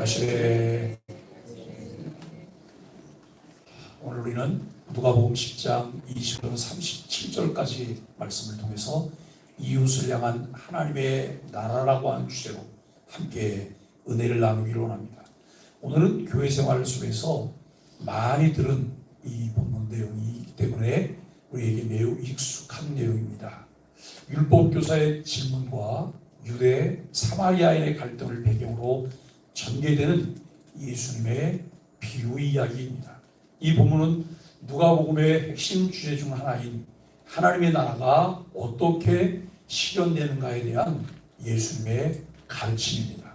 안녕하세요. 오늘 우리는 누가복음 10장 20절 37절까지 말씀을 통해서 이웃을 향한 하나님의 나라라고 하는 주제로 함께 은혜를 나누기로 합니다. 오늘은 교회 생활 속에서 많이 들은 이 본문 내용이기 때문에 우리에게 매우 익숙한 내용입니다. 율법교사의 질문과 유대 사마리아인의 갈등을 배경으로 전개되는 예수님의 비유 이야기입니다. 이 본문은 누가복음의 핵심 주제 중 하나인 하나님의 나라가 어떻게 실현되는가에 대한 예수님의 가르침입니다.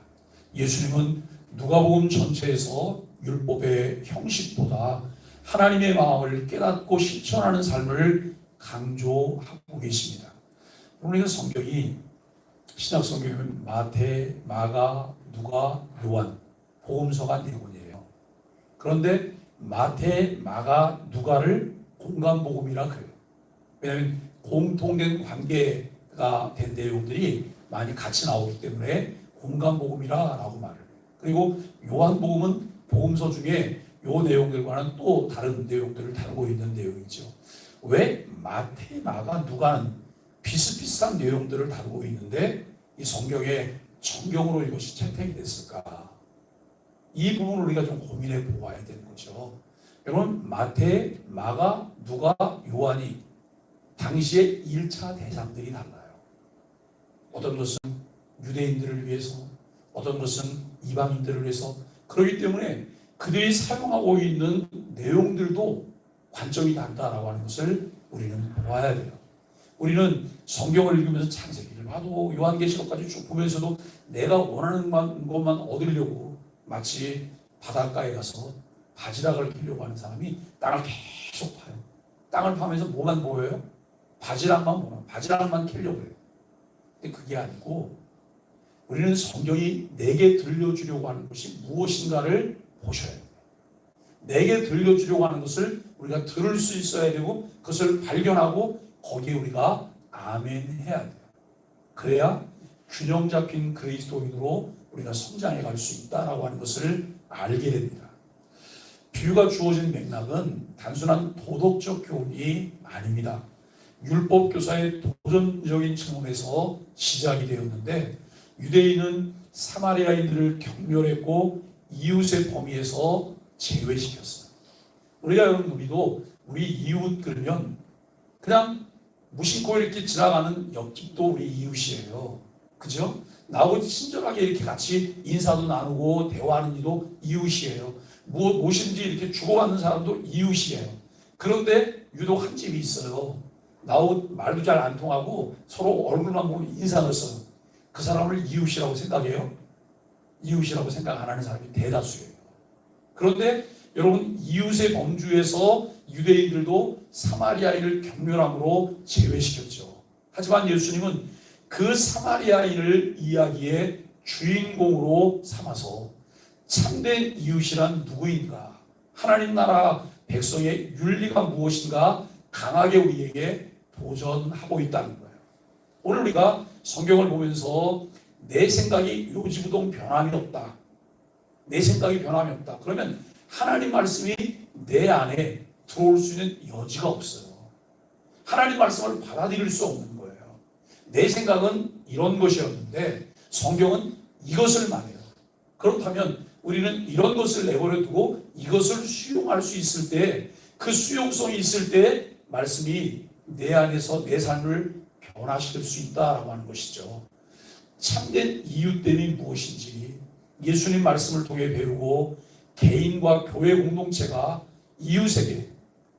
예수님은 누가복음 전체에서 율법의 형식보다 하나님의 마음을 깨닫고 실천하는 삶을 강조하고 계십니다. 우리는 성경이 신약 성경은 마태, 마가, 누가, 요한, 복음서가 4권이에요. 그런데 마태, 마가, 누가를 공간복음이라 그래요. 왜냐하면 공통된 관계가 된 내용들이 많이 같이 나오기 때문에 공간복음이라고 말을 해요. 그리고 요한복음은 복음서 중에 요 내용들과는 또 다른 내용들을 다루고 있는 내용이죠. 왜 마태, 마가, 누가는 비슷비슷한 내용들을 다루고 있는데 이 성경에 정경으로 이것이 채택이 됐을까? 이 부분을 우리가 좀 고민해 보아야 되는 거죠. 여러분, 마태, 마가, 누가, 요한이 당시의 1차 대상들이 달라요. 어떤 것은 유대인들을 위해서, 어떤 것은 이방인들을 위해서. 그렇기 때문에 그들이 사용하고 있는 내용들도 관점이 다르다라고 하는 것을 우리는 보아야 돼요. 우리는 성경을 읽으면서 창세기를 봐도 요한계시록까지 쭉 보면서도 내가 원하는 것만 얻으려고 마치 바닷가에 가서 바지락을 캐려고 하는 사람이 땅을 계속 파요. 땅을 파면서 뭐만 보여요? 바지락만 보여. 바지락만 캐려고 해요. 근데 그게 아니고 우리는 성경이 내게 들려주려고 하는 것이 무엇인가를 보셔야 돼요. 내게 들려주려고 하는 것을 우리가 들을 수 있어야 되고 그것을 발견하고 거기에 우리가 아멘 해야 돼요. 그래야 균형 잡힌 그리스도인으로 우리가 성장해 갈 수 있다라고 하는 것을 알게 됩니다. 비유가 주어진 맥락은 단순한 도덕적 교훈이 아닙니다. 율법교사의 도전적인 측면에서 시작이 되었는데 유대인은 사마리아인들을 경멸했고 이웃의 범위에서 제외시켰어요. 우리도 우리 이웃 그러면 그냥 무심코 이렇게 지나가는 옆집도 우리 이웃이에요. 그죠? 나하고 친절하게 이렇게 같이 인사도 나누고 대화하는 이도 이웃이에요. 무엇인지 이렇게 주고받는 사람도 이웃이에요. 그런데 유독 한 집이 있어요. 나하고 말도 잘 안 통하고 서로 얼굴만 보면 인상을 써요. 그 사람을 이웃이라고 생각해요? 이웃이라고 생각 안 하는 사람이 대다수예요. 그런데 여러분, 이웃의 범주에서 유대인들도 사마리아인을 경멸함으로 제외시켰죠. 하지만 예수님은 그 사마리아인을 이야기의 주인공으로 삼아서 참된 이웃이란 누구인가? 하나님 나라 백성의 윤리가 무엇인가? 강하게 우리에게 도전하고 있다는 거예요. 오늘 우리가 성경을 보면서 내 생각이 요지부동 변함이 없다. 내 생각이 변함이 없다. 그러면 하나님 말씀이 내 안에 들어올 수 있는 여지가 없어요. 하나님 말씀을 받아들일 수 없는 거예요. 내 생각은 이런 것이었는데 성경은 이것을 말해요. 그렇다면 우리는 이런 것을 내버려 두고 이것을 수용할 수 있을 때, 그 수용성이 있을 때 말씀이 내 안에서 내 삶을 변화시킬 수 있다라고 하는 것이죠. 참된 이웃됨이 무엇인지 예수님 말씀을 통해 배우고 개인과 교회 공동체가 이웃에게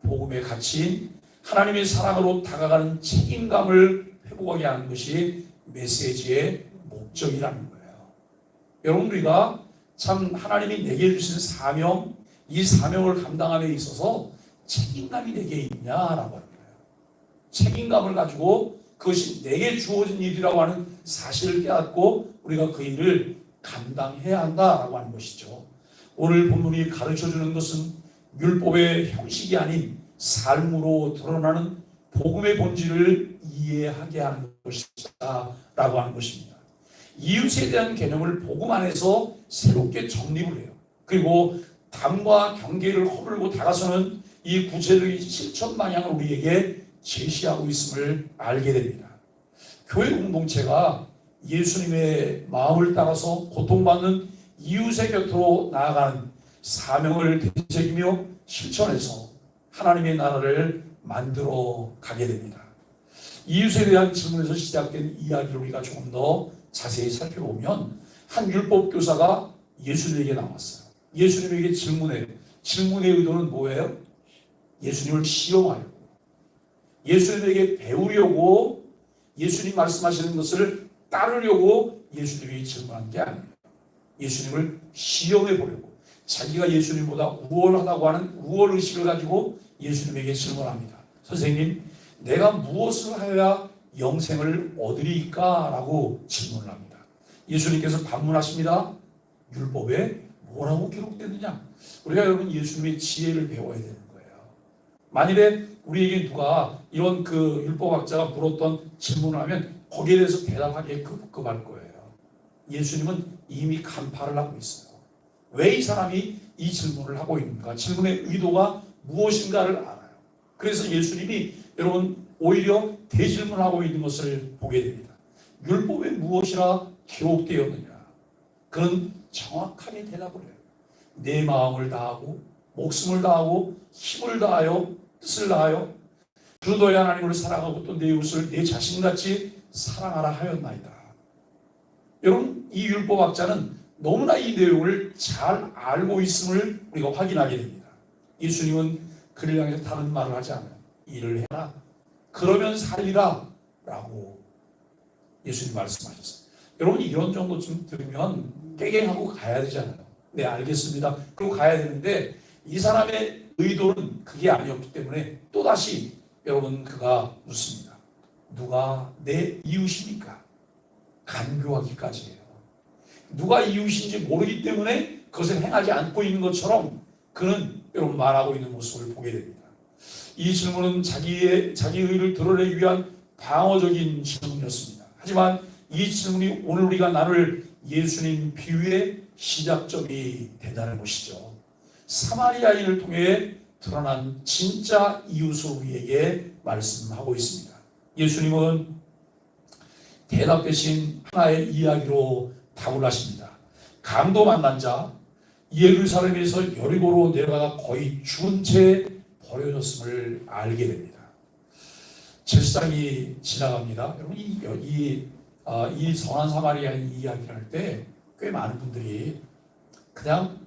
복음의 가치인 하나님의 사랑으로 다가가는 책임감을 회복하게 하는 것이 메시지의 목적이라는 거예요. 여러분, 우리가 참 하나님이 내게 주신 사명, 이 사명을 감당함에 있어서 책임감이 내게 있냐라고 하는 거예요. 책임감을 가지고 그것이 내게 주어진 일이라고 하는 사실을 깨닫고 우리가 그 일을 감당해야 한다라고 하는 것이죠. 오늘 본문이 가르쳐주는 것은 율법의 형식이 아닌 삶으로 드러나는 복음의 본질을 이해하게 하는 것이다 라고 하는 것입니다. 이웃에 대한 개념을 복음 안에서 새롭게 정립을 해요. 그리고 담과 경계를 허물고 다가서는 이 구체적인 실천 방향을 우리에게 제시하고 있음을 알게 됩니다. 교회 공동체가 예수님의 마음을 따라서 고통받는 이웃의 곁으로 나아가는 사명을 되새기며 실천해서 하나님의 나라를 만들어 가게 됩니다. 이웃에 대한 질문에서 시작된 이야기를 우리가 조금 더 자세히 살펴보면 한 율법 교사가 예수님에게 나왔어요. 예수님에게 질문해요. 질문의 의도는 뭐예요? 예수님을 시험하려고, 예수님에게 배우려고, 예수님 말씀하시는 것을 따르려고 예수님이 질문한 게 아니에요. 예수님을 시험해 보려고, 자기가 예수님보다 우월하다고 하는 우월의식을 가지고 예수님에게 질문합니다. 선생님, 내가 무엇을 하여야 영생을 얻으리까? 라고 질문을 합니다. 예수님께서 반문하십니다. 율법에 뭐라고 기록되느냐? 우리가 여러분 예수님의 지혜를 배워야 되는 거예요. 만일에 우리에게 누가 이런 그 율법학자가 물었던 질문을 하면 거기에 대해서 대답하기에 급급할 거예요. 예수님은 이미 간파를 하고 있어요. 왜 이 사람이 이 질문을 하고 있는가? 질문의 의도가 무엇인가를 알아요. 그래서 예수님이 여러분 오히려 대질문하고 있는 것을 보게 됩니다. 율법에 무엇이라 기록되었느냐? 그는 정확하게 대답을 해요. 내 마음을 다하고 목숨을 다하고 힘을 다하여 뜻을 다하여 주 너의 하나님을 사랑하고 또 내 이웃을 내 자신같이 사랑하라 하였나이다. 여러분, 이 율법학자는 너무나 이 내용을 잘 알고 있음을 우리가 확인하게 됩니다. 예수님은 그를 향해서 다른 말을 하지 않아요. 일을 해라, 그러면 살리라 라고 예수님 말씀하셨어요. 여러분, 이런 정도쯤 들으면 깨갱하고 가야 되잖아요. 네, 알겠습니다. 그리고 가야 되는데 이 사람의 의도는 그게 아니었기 때문에 또다시 여러분 그가 묻습니다. 누가 내 이웃입니까? 간교하기까지 해요. 누가 이웃인지 모르기 때문에 그것을 행하지 않고 있는 것처럼 그는 여러분 말하고 있는 모습을 보게 됩니다. 이 질문은 자기의 의를 드러내기 위한 방어적인 질문이었습니다. 하지만 이 질문이 오늘 우리가 나눌 예수님 비유의 시작점이 된다는 것이죠. 사마리아인을 통해 드러난 진짜 이웃을 우리에게 말씀하고 있습니다. 예수님은 대답 대신 하나의 이야기로 답을 하십니다. 강도 만난 자, 예루살렘에서 여리고로 내려가다 거의 죽은 채 버려졌음을 알게 됩니다. 제사장이 지나갑니다. 여러분, 이 선한 사마리아인 이야기를 할 때 꽤 많은 분들이 그냥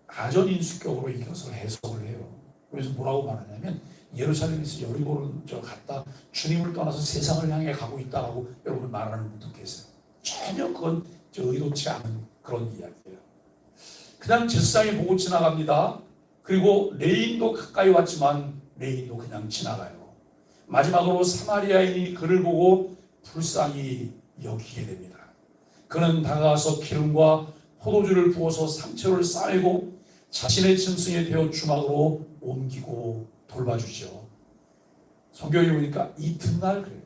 가전인수격으로 이것을 해석을 해요. 그래서 뭐라고 말하냐면 예루살렘에서 여리고로 갔다 주님을 떠나서 세상을 향해 가고 있다라고 여러분 말하는 분도 계세요. 전혀 그건 의도치 않은 그런 이야기예요. 그냥 제사장이 보고 지나갑니다. 그리고 레인도 가까이 왔지만 레인도 그냥 지나가요. 마지막으로 사마리아인이 그를 보고 불쌍히 여기게 됩니다. 그는 다가가서 기름과 포도주를 부어서 상처를 싸매고 자신의 짐승에 대어 주막으로 옮기고 돌봐주죠. 성경에 보니까 이튿날 그래요.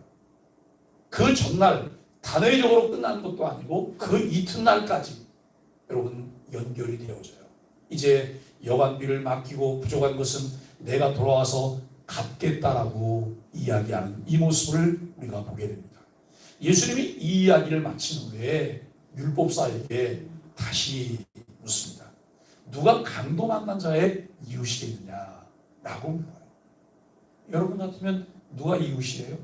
그 전날 단회적으로 끝나는 것도 아니고 그 이튿날까지 여러분 연결이 되어져요. 이제 여관비를 맡기고 부족한 것은 내가 돌아와서 갚겠다라고 이야기하는 이 모습을 우리가 보게 됩니다. 예수님이 이 이야기를 마친 후에 율법사에게 다시 묻습니다. 누가 강도 만난 자의 이웃이겠느냐라고 물어요. 여러분 같으면 누가 이웃이에요?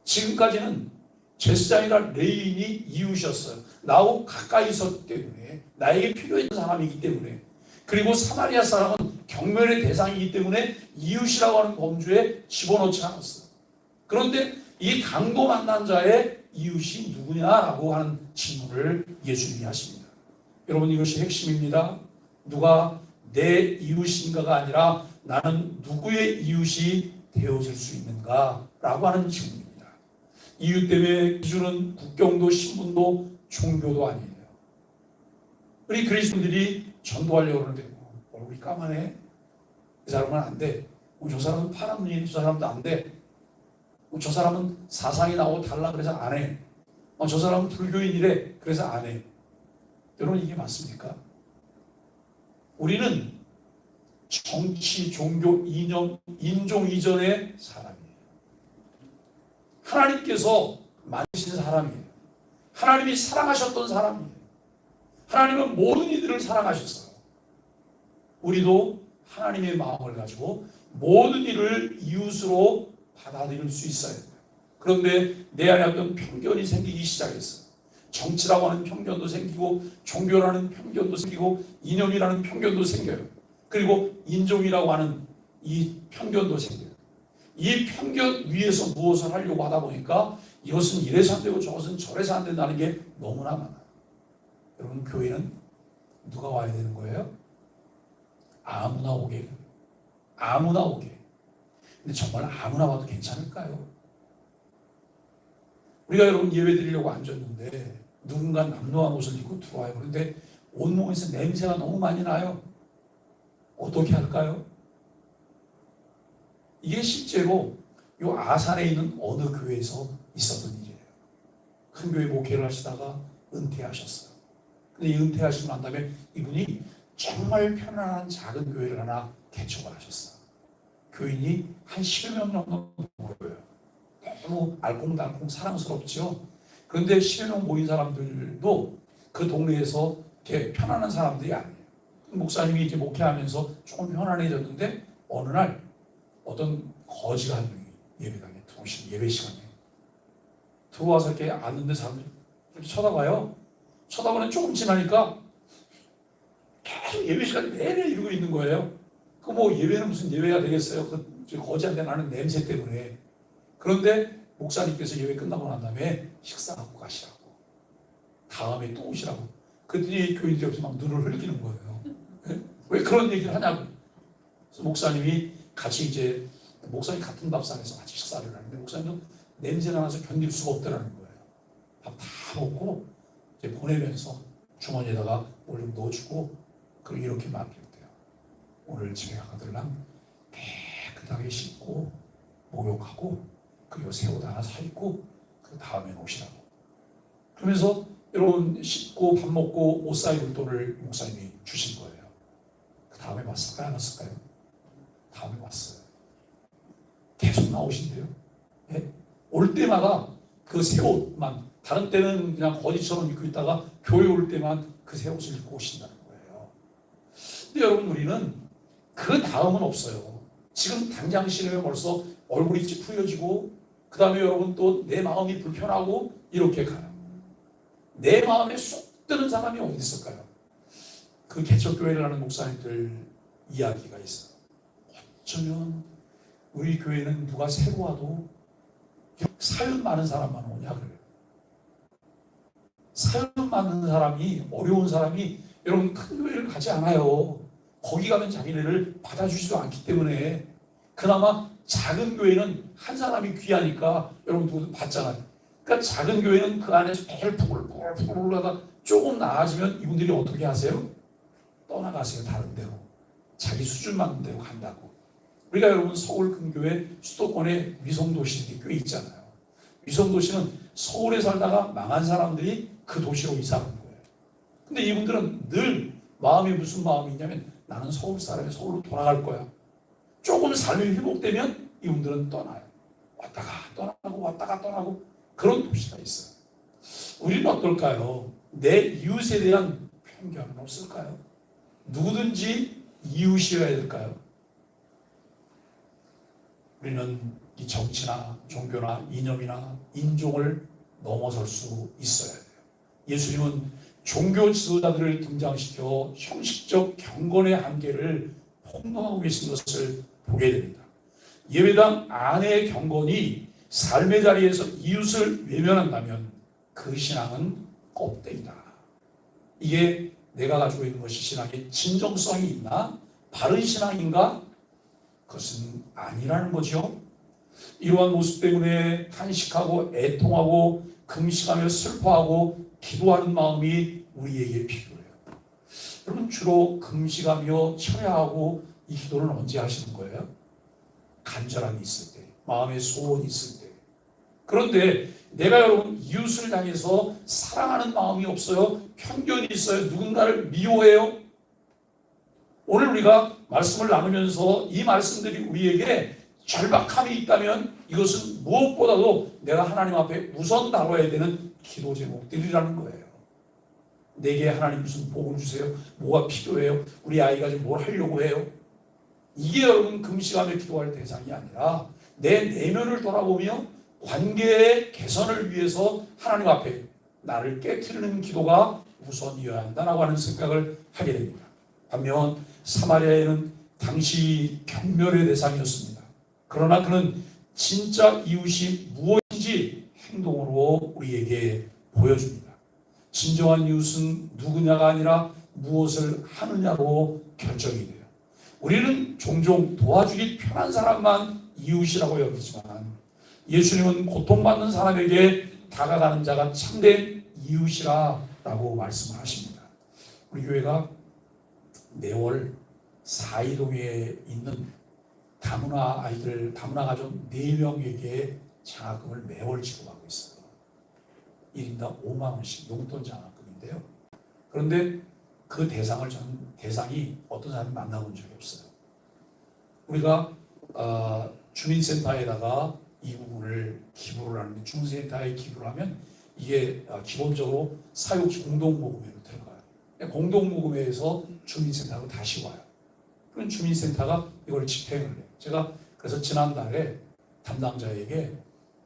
지금까지는 제사장이나 레위인이 이웃이었어요. 나하고 가까이 있었기 때문에, 나에게 필요했던 사람이기 때문에, 그리고 사마리아 사람은 경멸의 대상이기 때문에 이웃이라고 하는 범주에 집어넣지 않았어요. 그런데 이 강도 만난 자의 이웃이 누구냐라고 하는 질문을 예수님이 하십니다. 여러분, 이것이 핵심입니다. 누가 내 이웃인가가 아니라 나는 누구의 이웃이 되어질 수 있는가라고 하는 질문입니다. 이웃 때문에 기준은 국경도 신분도 종교도 아니에요. 우리 그리스도인들이 전도하려고 그러는데 얼굴이 까만해? 이 사람은 안 돼. 저 사람은 파란 눈이, 저 사람도 안 돼. 저 사람은 사상이 나오고 달라 그래서 안 해. 저 사람은 불교인이래. 그래서 안 해. 여러분 이게 맞습니까? 우리는 정치, 종교, 이념, 인종 이전의 사람이에요. 하나님께서 만드신 사람이에요. 하나님이 사랑하셨던 사람이에요. 하나님은 모든 이들을 사랑하셨어요. 우리도 하나님의 마음을 가지고 모든 일을 이웃으로 받아들일 수 있어야 돼요. 그런데 내 안에 어떤 편견이 생기기 시작했어요. 정치라고 하는 편견도 생기고, 종교라는 편견도 생기고, 이념이라는 편견도 생겨요. 그리고 인종이라고 하는 이 편견도 생겨요. 이 편견 위에서 무엇을 하려고 하다 보니까 이것은 이래서 안 되고 저것은 저래서 안 된다는 게 너무나 많아요. 여러분, 교회는 누가 와야 되는 거예요? 아무나 오게. 아무나 오게. 근데 정말 아무나 와도 괜찮을까요? 우리가 여러분 예배 드리려고 앉았는데 누군가 남노한 옷을 입고 들어와요. 그런데 온몸에서 냄새가 너무 많이 나요. 어떻게 할까요? 이게 실제로 요 아산에 있는 어느 교회에서 있었던 일이에요. 큰 교회 목회를 하시다가 은퇴하셨어요. 근데 이 은퇴하시고 난 다음에 이분이 정말 편안한 작은 교회를 하나 개척을 하셨어요. 교인이 한 10여 명 정도 모여요. 너무 알콩달콩 사랑스럽죠. 그런데 10여 명 모인 사람들도 그 동네에서 이렇게 편안한 사람들이 아니에요. 목사님이 이제 목회하면서 조금 편안해졌는데 어느 날 어떤 거지가 한 명이 예배당에 들어오신 예배 시간에 들어와서 이렇게 앉는데 사람들이 이렇게 쳐다봐요. 쳐다보는 조금 지나니까 계속 예배 시간에 내내 이러고 있는 거예요. 그 뭐 예배는 무슨 예배가 되겠어요? 그 거지한테 나는 냄새 때문에. 그런데 목사님께서 예배 끝나고 난 다음에 식사하고 가시라고. 다음에 또 오시라고. 그랬더니 교인들이 없이 막 눈을 흘리는 거예요. 왜 그런 얘기를 하냐고. 그래서 목사님이 같이 이제 목사님 같은 밥상에서 같이 식사를 하는데 목사님도 냄새가 나서 견딜 수가 없더라는 거예요. 밥 다 먹고 이제 보내면서 주머니에다가 뭘 좀 넣어주고 그리고 이렇게 말했대요. 오늘 집에 가들랑 깨끗하게 씻고 목욕하고 그리고 새 옷 하나 사 입고 그 다음에 오시라고. 그러면서 여러분 씻고 밥 먹고 옷 사 입을 돈을 목사님이 주신 거예요. 그 다음에 왔을까요? 안 왔을까요? 다음에 왔어요. 계속 나오신대요. 네? 올 때마다 그 새 옷만, 다른 때는 그냥 거지처럼 입고 있다가 교회 올 때만 그 새 옷을 입고 오신다는 거예요. 근데 여러분 우리는 그 다음은 없어요. 지금 당장 시간에 벌써 얼굴이 찌푸려지고 그 다음에 여러분 또 내 마음이 불편하고 이렇게 가요. 내 마음에 쏙 드는 사람이 어디 있을까요? 그 개척교회를 하는 목사님들 이야기가 있어요. 어쩌면 우리 교회는 누가 새로 와도 사연 많은 사람만 오냐 그래요. 사연 많은 사람이, 어려운 사람이 여러분 큰 교회를 가지 않아요. 거기 가면 자기네를 받아주지도 않기 때문에. 그나마 작은 교회는 한 사람이 귀하니까 여러분 누구도 받잖아요. 그러니까 작은 교회는 그 안에서 매일 푸글푸글 올라가 조금 나아지면 이분들이 어떻게 하세요? 떠나가세요. 다른 데로. 자기 수준 맞는 데로 간다고. 우리가 여러분 서울 근교에 수도권에 위성도시들이 꽤 있잖아요. 위성도시는 서울에 살다가 망한 사람들이 그 도시로 이사 간 거예요. 근데 이분들은 늘 마음이 무슨 마음이 있냐면 나는 서울 사람이 서울로 돌아갈 거야. 조금 삶이 회복되면 이분들은 떠나요. 왔다가 떠나고 왔다가 떠나고 그런 도시가 있어요. 우리는 어떨까요? 내 이웃에 대한 편견은 없을까요? 누구든지 이웃이어야 될까요? 우리는 이 정치나 종교나 이념이나 인종을 넘어설 수 있어야 돼요. 예수님은 종교 지도자들을 등장시켜 형식적 경건의 한계를 폭로하고 계신 것을 보게 됩니다. 예배당 안의 경건이 삶의 자리에서 이웃을 외면한다면 그 신앙은 껍데기다. 이게 내가 가지고 있는 것이 신앙의 진정성이 있나? 바른 신앙인가? 그것은 아니라는 거죠. 이러한 모습 때문에 탄식하고 애통하고 금식하며 슬퍼하고 기도하는 마음이 우리에게 필요해요. 여러분 주로 금식하며 철야하고 이 기도는 언제 하시는 거예요? 간절함이 있을 때, 마음의 소원이 있을 때. 그런데 내가 여러분 이웃을 향해서 사랑하는 마음이 없어요? 편견이 있어요? 누군가를 미워해요? 오늘 우리가 말씀을 나누면서 이 말씀들이 우리에게 절박함이 있다면 이것은 무엇보다도 내가 하나님 앞에 우선 다뤄야 되는 기도 제목들이라는 거예요. 내게 하나님 무슨 복을 주세요? 뭐가 필요해요? 우리 아이가 지금 뭘 하려고 해요? 이게 여러분 금식하며 기도할 대상이 아니라 내 내면을 돌아보며 관계의 개선을 위해서 하나님 앞에 나를 깨트리는 기도가 우선이어야 한다라고 하는 생각을 하게 됩니다. 반면 사마리아에는 당시 경멸의 대상이었습니다. 그러나 그는 진짜 이웃이 무엇인지 행동으로 우리에게 보여줍니다. 진정한 이웃은 누구냐가 아니라 무엇을 하느냐로 결정이 돼요. 우리는 종종 도와주기 편한 사람만 이웃이라고 여기지만 예수님은 고통받는 사람에게 다가가는 자가 참된 이웃이라고 말씀을 하십니다. 우리 교회가 매월 사이동에 있는 다문화 아이들, 다문화 가족 4명에게 장학금을 매월 지급하고 있어요. 1인당 5만 원씩 용돈 장학금인데요. 그런데 그 대상이 어떤 사람이 만나본 적이 없어요. 우리가 주민센터에다가 이 부분을 기부를 하는데, 주민센터에 기부를 하면 이게 기본적으로 사육 공동모금회로 들어가요. 공동모금회에서 주민센터로 다시 와요. 그럼 주민센터가 이걸 집행을 해요. 제가 그래서 지난달에 담당자에게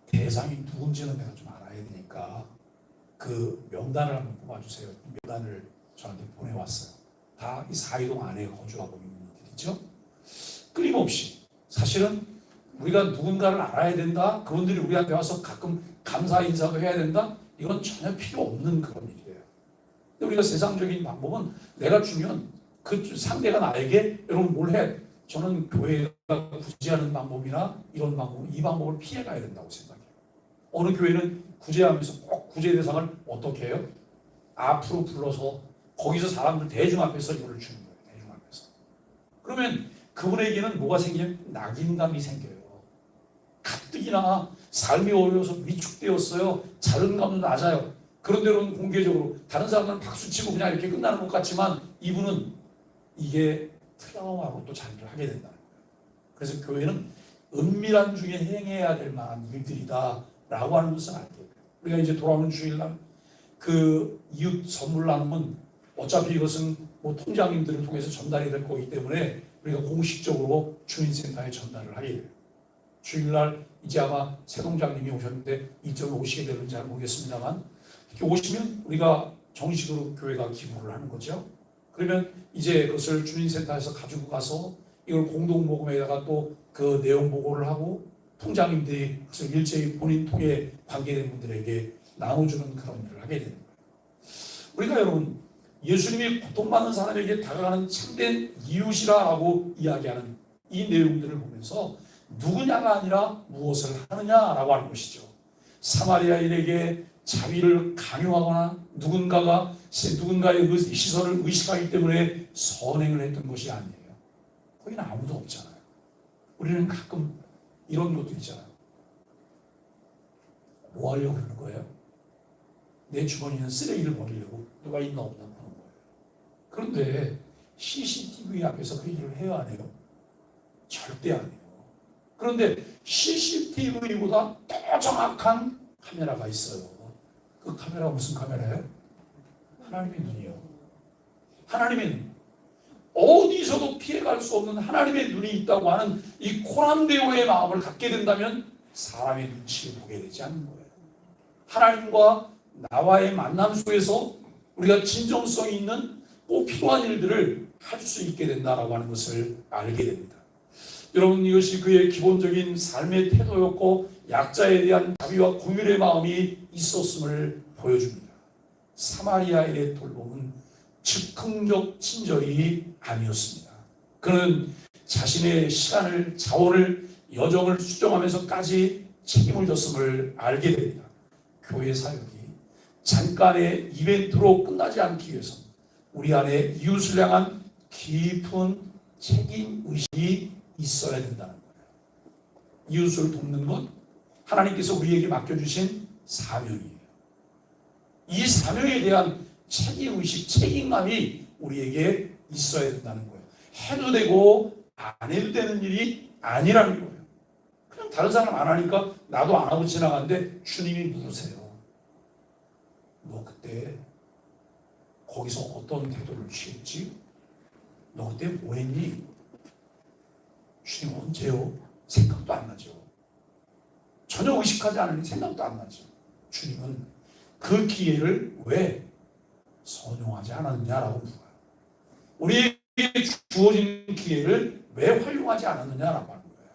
대상이 누군지는 내가 좀 알아야 되니까 그 명단을 한번 뽑아주세요. 명단을 저한테 보내왔어요. 다 이 사이동 안에 거주하고 있는 분들이죠. 끊임없이 사실은 우리가 누군가를 알아야 된다, 그분들이 우리한테 와서 가끔 감사 인사도 해야 된다, 이건 전혀 필요 없는 그런 일이에요. 근데 우리가 세상적인 방법은 내가 주면 그 상대가 나에게 여러분 뭘 해? 저는 교회가 구제하는 방법이나 이런 방법, 이 방법을 피해가야 된다고 생각해요. 어느 교회는 구제하면서 꼭 구제 대상을 어떻게 해요? 앞으로 불러서 거기서 사람들 대중 앞에서 이걸 주는 거예요. 대중 앞에서. 그러면 그분에게는 뭐가 생기냐면 낙인감이 생겨요. 가뜩이나 삶이 어려워서 위축되었어요. 자존감도 낮아요. 그런데로는 공개적으로 다른 사람들은 박수치고 그냥 이렇게 끝나는 것 같지만 이분은 이게 트라우마로 또 자리를 하게 된다는 거예요. 그래서 교회는 은밀한 중에 행해야 될 만한 일들이다라고 하는 것을 알게 돼요. 우리가 이제 돌아오는 주일날 그 이웃 선물 나눔은 어차피 이것은 뭐 통장님들을 통해서 전달이 될 거기 때문에 우리가 공식적으로 주민센터에 전달을 하게 돼요. 주일날 이제 아마 새 동장님이 오셨는데 이쪽에 오시게 되는지 잘 모르겠습니다만 이렇게 오시면 우리가 정식으로 교회가 기부를 하는 거죠. 그러면 이제 그것을 주민센터에서 가지고 가서 이걸 공동모금에다가 또 그 내용 보고를 하고 통장님들이 그것을 일제히 본인 통해 관계된 분들에게 나눠주는 그런 일을 하게 되는 거예요. 우리가 여러분 예수님이 고통받는 사람에게 다가가는 참된 이웃이라고 이야기하는 이 내용들을 보면서 누구냐가 아니라 무엇을 하느냐라고 하는 것이죠. 사마리아인에게 자비를 강요하거나 누군가의 시선을 의식하기 때문에 선행을 했던 것이 아니에요. 거기는 아무도 없잖아요. 우리는 가끔 이런 것도 있잖아요. 뭐 하려고 그러는 거예요? 내 주머니는 쓰레기를 버리려고 누가 있나 없나 보는 거예요. 그런데 CCTV 앞에서 그 일을 해야 안 해요? 절대 안 해요. 그런데 CCTV보다 더 정확한 카메라가 있어요. 그 카메라가 무슨 카메라예요? 하나님의 눈이요. 하나님의 눈. 어디서도 피해갈 수 없는 하나님의 눈이 있다고 하는 이 코람데오의 마음을 갖게 된다면 사람의 눈치를 보게 되지 않는 거예요. 하나님과 나와의 만남 속에서 우리가 진정성이 있는 꼭 필요한 일들을 할 수 있게 된다라고 하는 것을 알게 됩니다. 여러분, 이것이 그의 기본적인 삶의 태도였고 약자에 대한 자비와 긍휼의 마음이 있었음을 보여줍니다. 사마리아인의 돌봄은 즉흥적 친절이 아니었습니다. 그는 자신의 시간을, 자원을, 여정을 수정하면서까지 책임을 졌음을 알게 됩니다. 교회 사역이 잠깐의 이벤트로 끝나지 않기 위해서 우리 안에 이웃을 향한 깊은 책임의식이 있어야 된다는 거예요. 이웃을 돕는 것, 하나님께서 우리에게 맡겨주신 사명이에요. 이 사명에 대한 책임의식, 책임감이 우리에게 있어야 된다는 거예요. 해도 되고 안 해도 되는 일이 아니라는 거예요. 그냥 다른 사람 안 하니까 나도 안 하고 지나가는데 주님이 물으세요. 너 그때 거기서 어떤 태도를 취했지? 너 그때 뭐 했니? 주님 언제요? 생각도 안 나죠. 전혀 의식하지 않으니 생각도 안 나죠. 주님은 그 기회를 왜 선용하지 않았느냐라고 물어요. 우리에게 주어진 기회를 왜 활용하지 않았느냐라고 하는 거예요.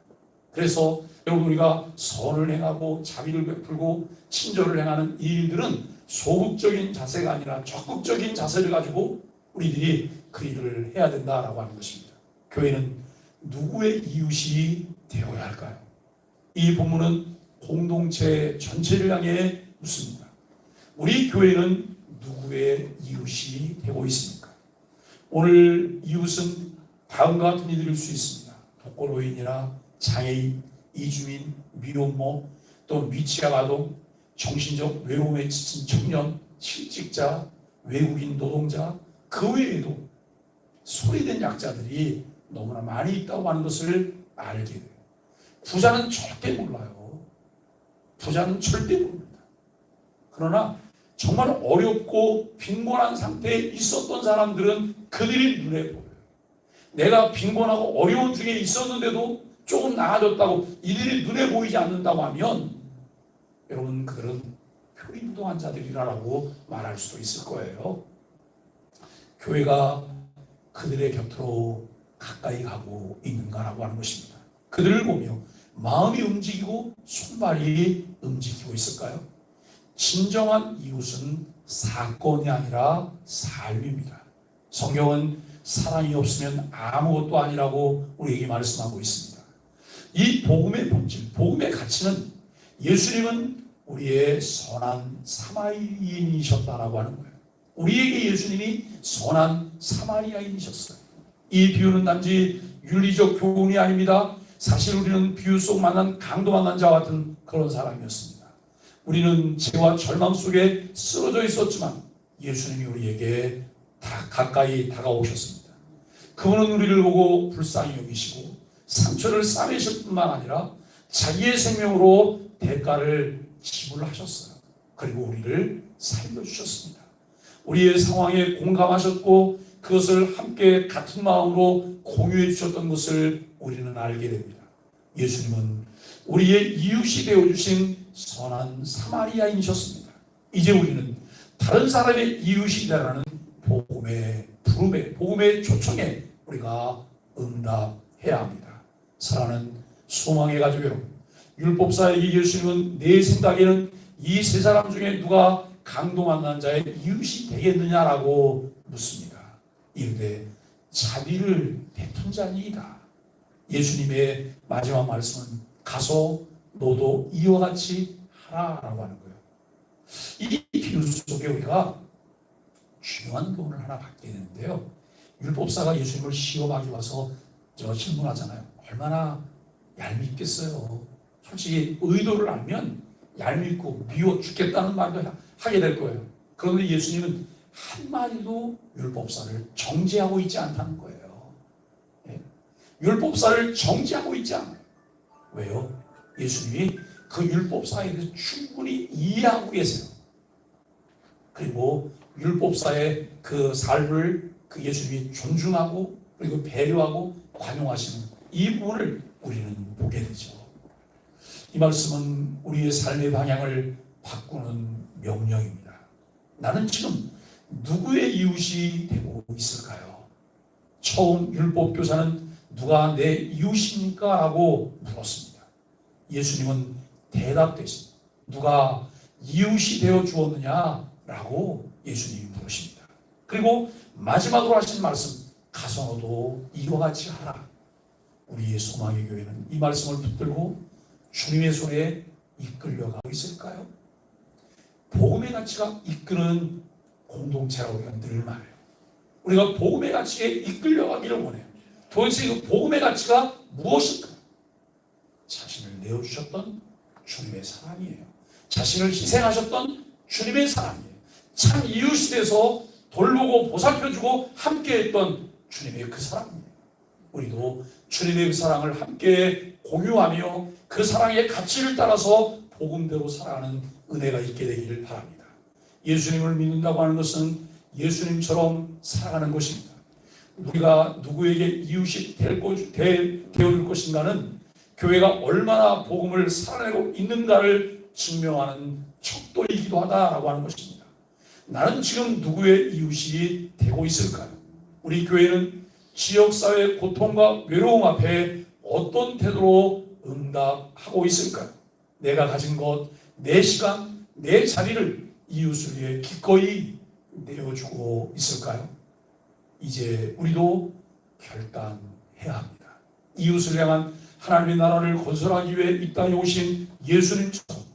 그래서 여러분 우리가 선을 행하고 자비를 베풀고 친절을 행하는 이 일들은 소극적인 자세가 아니라 적극적인 자세를 가지고 우리들이 그 일을 해야 된다라고 하는 것입니다. 교회는 누구의 이웃이 되어야 할까요? 이 본문은 공동체 전체를 향해 묻습니다. 우리 교회는 누구의 이웃이 되고 있습니까? 오늘 이웃은 다음과 같은 이들일 수 있습니다. 독거노인이나 장애인, 이주민, 미혼모, 또 미취학 아동, 정신적 외로움에 지친 청년, 실직자, 외국인 노동자, 그 외에도 소외된 약자들이 너무나 많이 있다고 하는 것을 알게 돼요. 부자는 절대 몰라요. 부자는 절대 모릅니다. 그러나 정말 어렵고 빈곤한 상태에 있었던 사람들은 그들이 눈에 보여요. 내가 빈곤하고 어려운 중에 있었는데도 조금 나아졌다고 이들이 눈에 보이지 않는다고 하면 여러분 그들은 표리부동한 자들이라고 말할 수도 있을 거예요. 교회가 그들의 곁으로 가까이 가고 있는가라고 하는 것입니다. 그들을 보며 마음이 움직이고 손발이 움직이고 있을까요? 진정한 이웃은 사건이 아니라 삶입니다. 성경은 사랑이 없으면 아무것도 아니라고 우리에게 말씀하고 있습니다. 이 복음의 본질, 복음의 가치는 예수님은 우리의 선한 사마리아인이셨다라고 하는 거예요. 우리에게 예수님이 선한 사마리아인이셨어요. 이 비유는 단지 윤리적 교훈이 아닙니다. 사실 우리는 비유 속 만난 강도 만난 자와 같은 그런 사람이었습니다. 우리는 죄와 절망 속에 쓰러져 있었지만 예수님이 우리에게 다 가까이 다가오셨습니다. 그분은 우리를 보고 불쌍히 여기시고 상처를 싸매실 뿐만 아니라 자기의 생명으로 대가를 지불하셨어요. 그리고 우리를 살려주셨습니다. 우리의 상황에 공감하셨고 그것을 함께 같은 마음으로 공유해 주셨던 것을 우리는 알게 됩니다. 예수님은 우리의 이웃이 되어주신 선한 사마리아인이셨습니다. 이제 우리는 다른 사람의 이웃이 되라는 복음의 부름에, 복음의 초청에 우리가 응답해야 합니다. 사랑하는 소망의 가족 여러분, 율법사에게 예수님은 내 생각에는 이 세 사람 중에 누가 강도 만난 자의 이웃이 되겠느냐라고 묻습니다. 이르되 자비를 베푼 자니이다. 예수님의 마지막 말씀은 가서 너도 이와 같이 하라라고 하는 거예요. 이 비유 속에 우리가 중요한 교훈을 하나 받게 되는데요. 율법사가 예수님을 시험하기 와서 질문하잖아요. 얼마나 얄밉겠어요. 솔직히 의도를 알면 얄밉고 미워 죽겠다는 말도 하게 될 거예요. 그런데 예수님은 한마디도 율법사를 정죄하고 있지 않다는 거예요. 예? 율법사를 정죄하고 있지 않아요. 왜요? 예수님이 그 율법사에 대해서 충분히 이해하고 계세요. 그리고 율법사의 그 삶을 그 예수님이 존중하고 그리고 배려하고 관용하시는 이 부분을 우리는 보게 되죠. 이 말씀은 우리의 삶의 방향을 바꾸는 명령입니다. 나는 지금 누구의 이웃이 되고 있을까요? 처음 율법교사는 누가 내 이웃입니까? 라고 물었습니다. 예수님은 대답되십니다. 누가 이웃이 되어 주었느냐? 라고 예수님이 물으십니다. 그리고 마지막으로 하신 말씀, 가서 너도 이와 같이 하라. 우리의 소망의 교회는 이 말씀을 붙들고 주님의 손에 이끌려가고 있을까요? 복음의 가치가 이끄는 공동체라고 우리가 늘 말해요. 우리가 복음의 가치에 이끌려가기를 원해요. 도대체 그 복음의 가치가 무엇일까? 자신을 내어주셨던 주님의 사랑이에요. 자신을 희생하셨던 주님의 사랑이에요. 참 이웃이 돼서 돌보고 보살펴주고 함께했던 주님의 그 사랑이에요. 우리도 주님의 그 사랑을 함께 공유하며 그 사랑의 가치를 따라서 복음대로 살아가는 은혜가 있게 되기를 바랍니다. 예수님을 믿는다고 하는 것은 예수님처럼 살아가는 것입니다. 우리가 누구에게 이웃이 되어줄 것인가는 교회가 얼마나 복음을 살아내고 있는가를 증명하는 척도이기도 하다라고 하는 것입니다. 나는 지금 누구의 이웃이 되고 있을까요? 우리 교회는 지역사회의 고통과 외로움 앞에 어떤 태도로 응답하고 있을까요? 내가 가진 것, 내 시간, 내 자리를 이웃을 위해 기꺼이 내어주고 있을까요? 이제 우리도 결단해야 합니다. 이웃을 향한 하나님의 나라를 건설하기 위해 이 땅에 오신 예수님처럼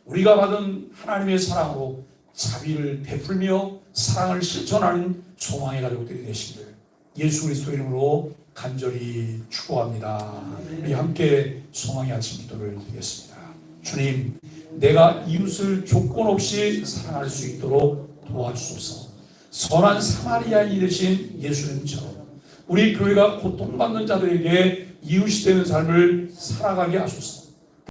우리가 받은 하나님의 사랑으로 자비를 베풀며 사랑을 실천하는 소망의 가족들이 되시기를 예수 그리스도 이름으로 간절히 축복합니다. 우리 함께 소망의 아침 기도를 드리겠습니다. 주님, 내가 이웃을 조건 없이 사랑할 수 있도록 도와주소서. 선한 사마리아인이 되신 예수님처럼 우리 교회가 고통받는 자들에게 이웃이 되는 삶을 살아가게 하소서.